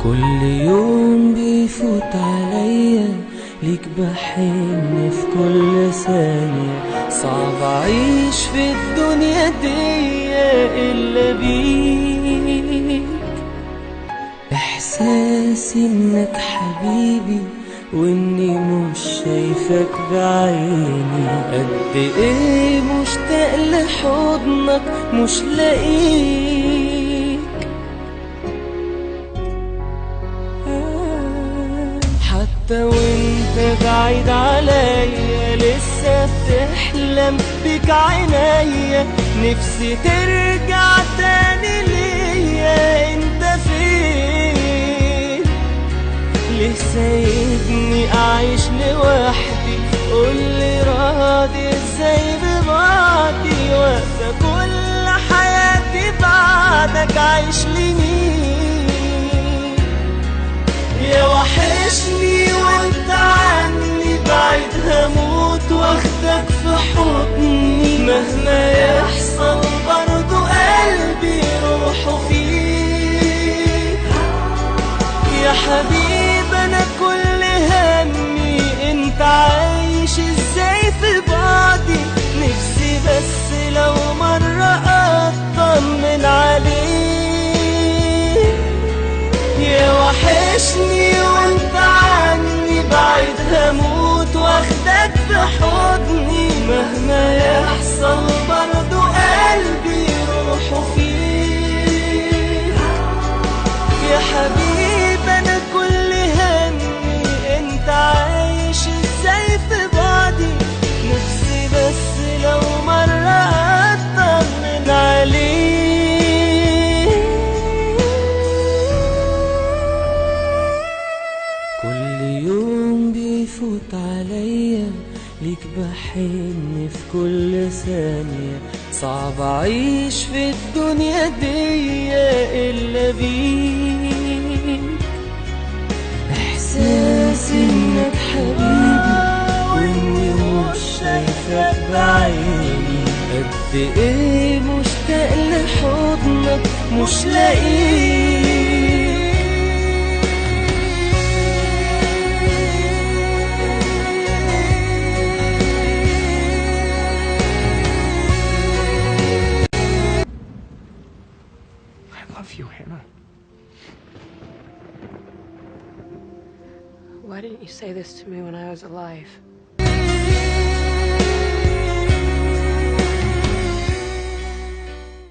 كل يوم بيفوت عليا ليك بحن في كل ثانية. صعب أعيش في الدنيا دي إلا بيك. إحساسي إنك حبيبي وإني مش شايفك بعيني. قد إيه مشتاق لحضنك مش لاقيك. حتى وانت بعيد عليا لسه بتحلم بك عينيا. نفسي ترجع تاني ليا. انت فين؟ ليه سايبني اعيش لوحدي؟ قولي راضي ازاي ببعدي؟ واقفة كل حياتي بعدك عايش لمين؟ يا وحشني وانت عني بعيد هموت واخدك في حضني. مهما يحصل برضو قلبي روحه فيك. يا حبيب انا كل همي انت عايش ازاي في بعدي. نفسي بس لو مرة اطمن عليك. يا وحشني وانت عني بعيد هموت واخدك في حضني. مهما يحصل برضو قلبي روحه فيك. يا حبيب انا كل همي انت عايش ازاي في بعدي. نفسي بس لو مرة اطمن عليك. كل يوم بيفوت عليا ليك بحن في كل ثانية. صعب أعيش في الدنيا دي إلا بيك. إحساسي إنك حبيبي وإني مش شايفك بعيني. قد إيه مشتاق لحضنك مش لاقيك. I love you, Hannah. Why didn't you say this to me when I was alive?